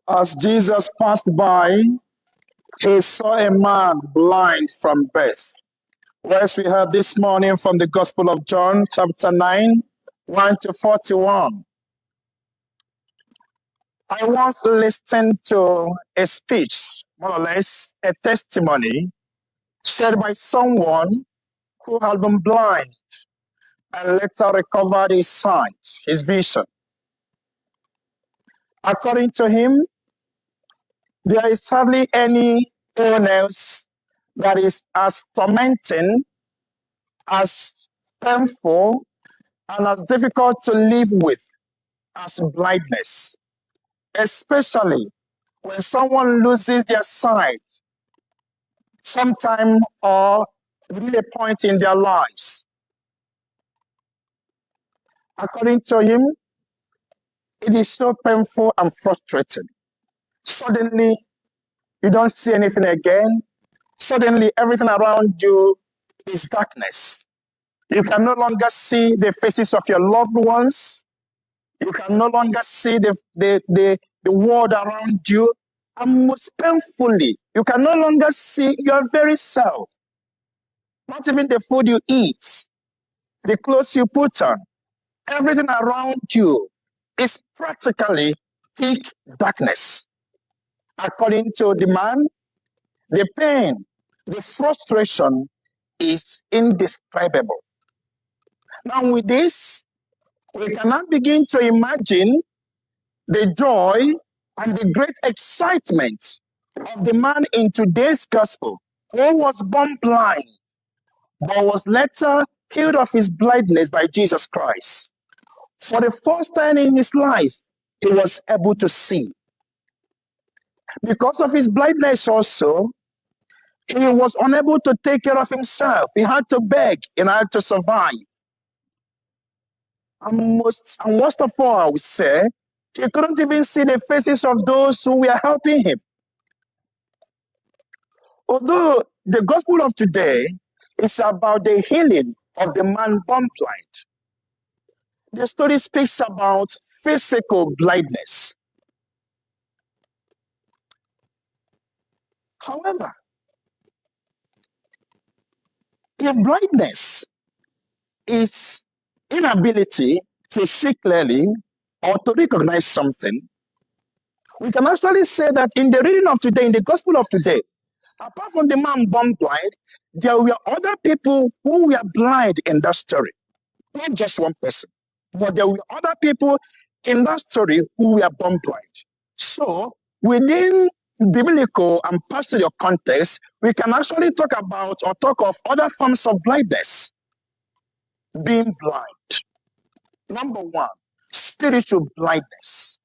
As Jesus passed by, he saw a man blind from birth. Whereas we heard this morning from the Gospel of John, chapter 9, 1 to 41. I once listened to a speech, more or less a testimony, shared by someone who had been blind and later recovered his sight, his vision. According to him, there is hardly any illness that is as tormenting, as painful, and as difficult to live with as blindness, especially when someone loses their sight sometime or at a point in their lives. According to him, it is so painful and frustrating. Suddenly, you don't see anything again. Suddenly, everything around you is darkness. You can no longer see the faces of your loved ones. You can no longer see the world around you. And most painfully, you can no longer see your very self. Not even the food you eat, the clothes you put on. Everything around you is practically thick darkness. According to the man, the pain, the frustration is indescribable. Now with this, we cannot begin to imagine the joy and the great excitement of the man in today's gospel who was born blind, but was later healed of his blindness by Jesus Christ. For the first time in his life, he was able to see. Because of his blindness also, he was unable to take care of himself. He had to beg in order to survive. And most of all, I would say, he couldn't even see the faces of those who were helping him. Although the gospel of today is about the healing of the man born blind, the story speaks about physical blindness. However, if blindness is inability to see clearly or to recognize something, we can actually say that in the reading of today, in the gospel of today, apart from the man born blind, there were other people who were blind in that story. Not just one person, but there were other people in that story who were born blind. So, within biblical and pastoral context, we can actually talk about or talk of other forms of blindness. Being blind. Number one, spiritual blindness.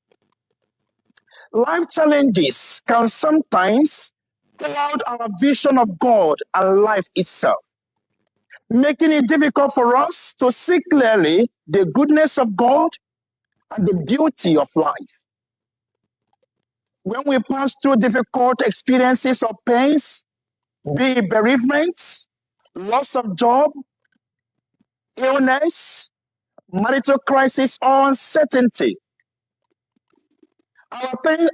Life challenges can sometimes cloud our vision of God and life itself, making it difficult for us to see clearly the goodness of God and the beauty of life. When we pass through difficult experiences or pains, be it bereavement, loss of job, illness, marital crisis, or uncertainty,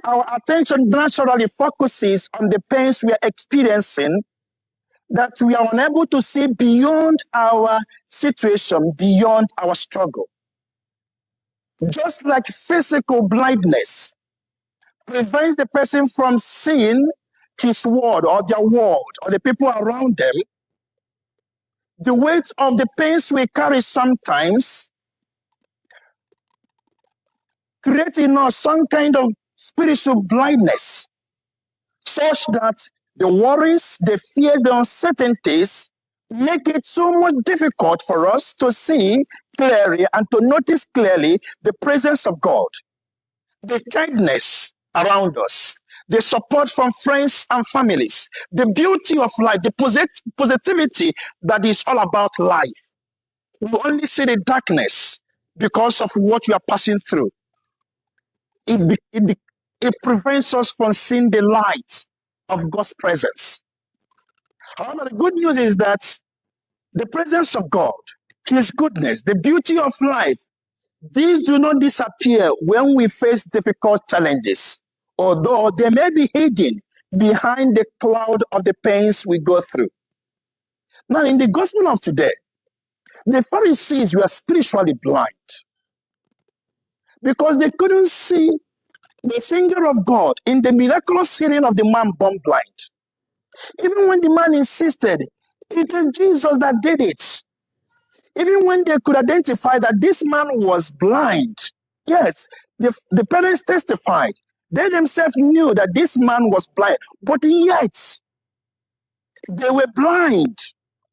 our attention naturally focuses on the pains we are experiencing, that we are unable to see beyond our situation, beyond our struggle. Just like physical blindness prevents the person from seeing his world or their world or the people around them, the weight of the pains we carry sometimes create in us some kind of spiritual blindness, such that the worries, the fears, the uncertainties make it so much difficult for us to see clearly and to notice clearly the presence of God, the kindness around us, the support from friends and families, the beauty of life, the positivity that is all about life. We only see the darkness because of what we are passing through. It prevents us from seeing the light of God's presence. However, the good news is that the presence of God, His goodness, the beauty of life, these do not disappear when we face difficult challenges although they may be hidden behind the cloud of the pains we go through. Now, in the gospel of today, the Pharisees were spiritually blind because they couldn't see the finger of God in the miraculous healing of the man born blind. Even when the man insisted, it is Jesus that did it. Even when they could identify that this man was blind, yes, the parents testified. They themselves knew that this man was blind, but yet they were blind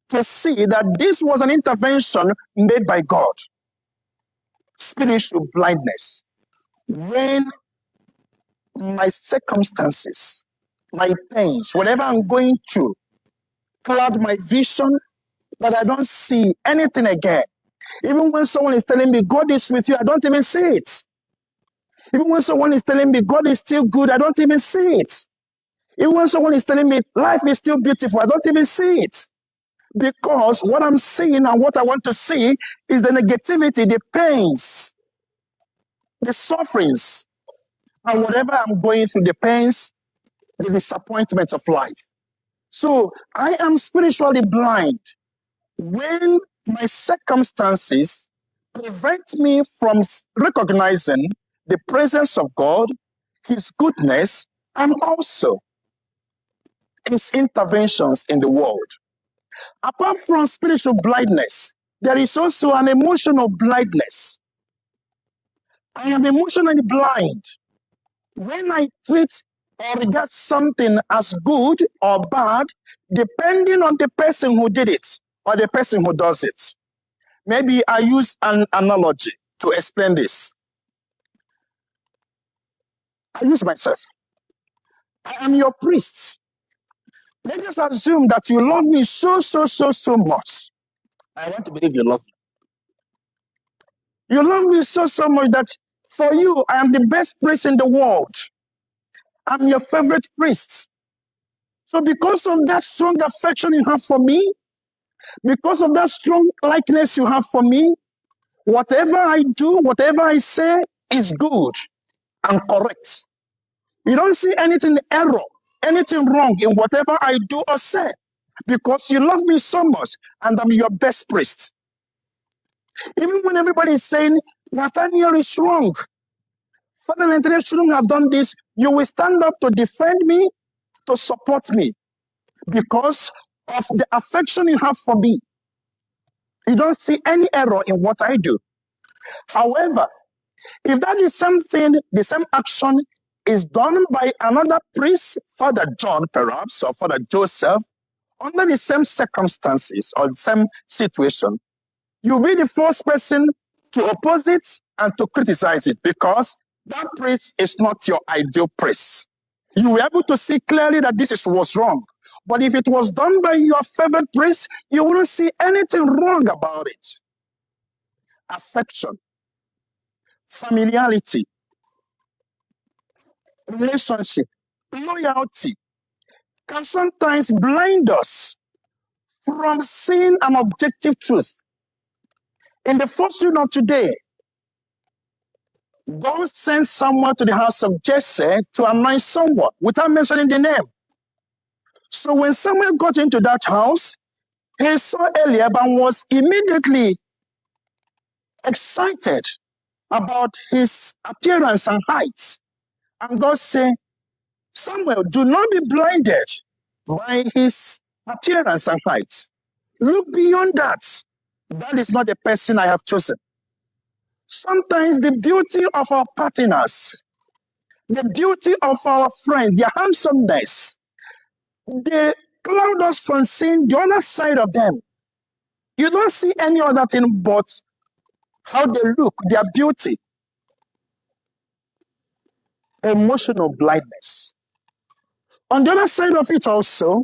to see that this was an intervention made by God. Spiritual blindness. When my circumstances, my pains, whatever I'm going through, cloud my vision, that I don't see anything again. Even when someone is telling me God is with you, I don't even see it. Even when someone is telling me God is still good, I don't even see it. Even when someone is telling me life is still beautiful, I don't even see it. Because what I'm seeing and what I want to see is the negativity, the pains, the sufferings, and whatever I'm going through, the pains, the disappointment of life. So I am spiritually blind when my circumstances prevent me from recognizing the presence of God, His goodness, and also His interventions in the world. Apart from spiritual blindness, there is also an emotional blindness. I am emotionally blind when I treat or regard something as good or bad, depending on the person who did it or the person who does it. Maybe I use an analogy to explain this. I use myself. I am your priest. Let us assume that you love me so much. I want to believe you love me. You love me so much that for you, I am the best priest in the world. I'm your favorite priest. So because of that strong affection you have for me, because of that strong likeness you have for me, whatever I do, whatever I say is good and correct. You don't see anything error, anything wrong in whatever I do or say, because you love me so much and I'm your best priest. Even when everybody is saying, Nathaniel is wrong, Father Nathaniel shouldn't have done this, you will stand up to defend me, to support me, because of the affection you have for me. You don't see any error in what I do. However, if that is something, the same action is done by another priest, Father John perhaps, or Father Joseph, under the same circumstances or the same situation, you'll be the first person to oppose it and to criticize it because that priest is not your ideal priest. You were able to see clearly that this was wrong. But if it was done by your favorite priest, you wouldn't see anything wrong about it. Affection, familiarity, relationship, loyalty can sometimes blind us from seeing an objective truth. In the first reading of today, God sent someone to the house of Jesse to anoint someone without mentioning the name. So when Samuel got into that house, he saw Eliab and was immediately excited about his appearance and height. And God said, Samuel, do not be blinded by his appearance and height. Look beyond that. That is not the person I have chosen. Sometimes the beauty of our partners, the beauty of our friends, their handsomeness, they cloud us from seeing the other side of them. You don't see any other thing but how they look, their beauty. Emotional blindness. On the other side of it also,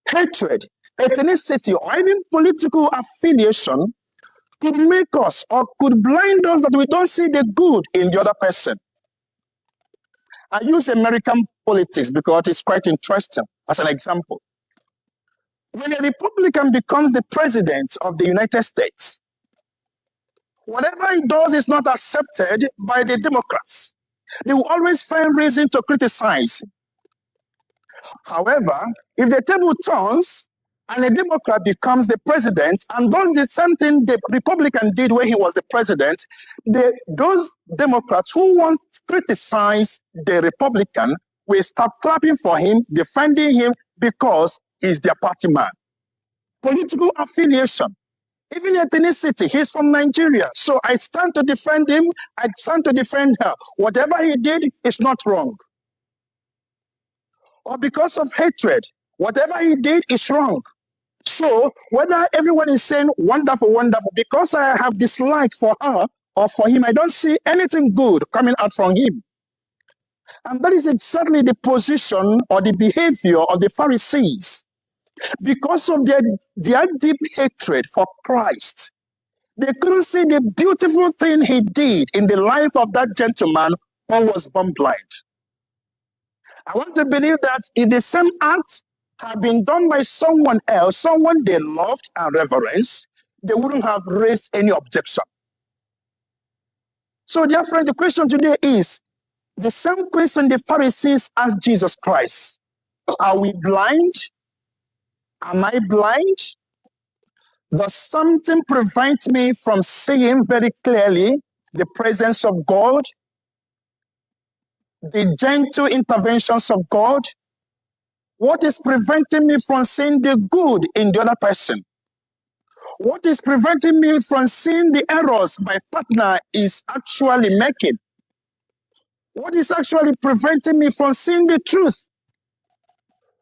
hatred, ethnicity, or even political affiliation could make us or could blind us that we don't see the good in the other person. I use American politics because it's quite interesting as an example. When a Republican becomes the president of the United States, whatever he does is not accepted by the Democrats. They will always find reason to criticize. However, if the table turns and a Democrat becomes the president and does the same thing the Republican did when he was the president, those Democrats who once criticized the Republican will start clapping for him, defending him because he's their party man. Political affiliation, even ethnicity, he's from Nigeria. So I stand to defend him, I stand to defend her. Whatever he did is not wrong. Or because of hatred, whatever he did is wrong. So whether everyone is saying wonderful, wonderful, because I have dislike for her or for him, I don't see anything good coming out from him. And that is exactly the position or the behavior of the Pharisees. Because of their deep hatred for Christ, they couldn't see the beautiful thing he did in the life of that gentleman who was born blind. I want to believe that if the same act had been done by someone else, someone they loved and reverenced, they wouldn't have raised any objection. So, dear friend, the question today is the same question the Pharisees asked Jesus Christ. Are we blind? Am I blind? Does something prevent me from seeing very clearly the presence of God, the gentle interventions of God? What is preventing me from seeing the good in the other person? What is preventing me from seeing the errors my partner is actually making? What is actually preventing me from seeing the truth?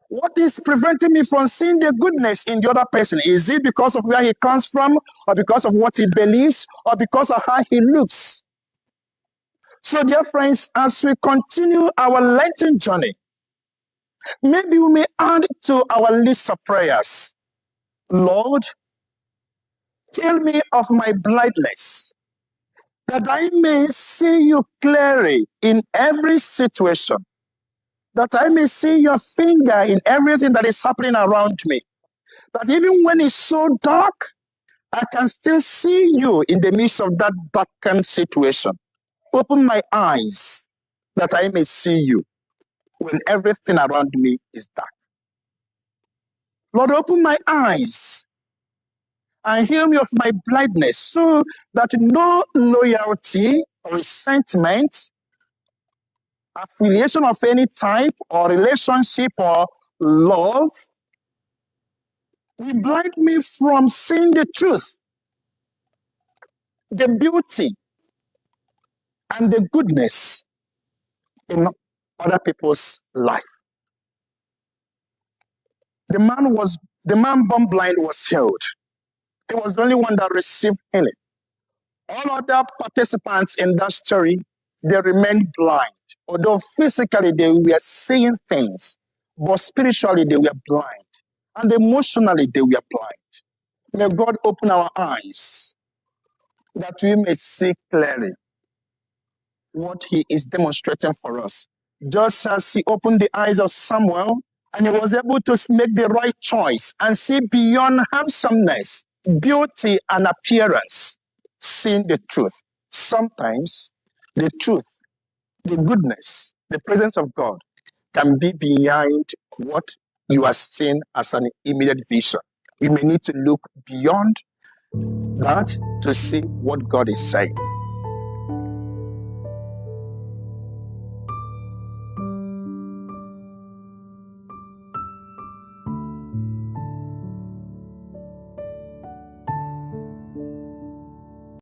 What is preventing me from seeing the goodness in the other person? Is it because of where he comes from, or because of what he believes, or because of how he looks? So, dear friends, as we continue our Lenten journey, maybe we may add to our list of prayers. Lord, heal me of my blindness, that I may see you clearly in every situation, that I may see your finger in everything that is happening around me, that even when it's so dark, I can still see you in the midst of that darkened situation. Open my eyes that I may see you when everything around me is dark. Lord, open my eyes and heal me of my blindness, so that no loyalty or resentment, affiliation of any type, or relationship or love will blind me from seeing the truth, the beauty, and the goodness in other people's life. The man born blind was healed. He was the only one that received healing. All other participants in that story, they remained blind. Although physically they were seeing things, but spiritually they were blind. And emotionally they were blind. May God open our eyes that we may see clearly what he is demonstrating for us. Just as he opened the eyes of Samuel and he was able to make the right choice and see beyond handsomeness, beauty, and appearance, seeing the truth. Sometimes the truth, the goodness, the presence of God can be behind what you are seeing as an immediate vision. You may need to look beyond that to see what God is saying.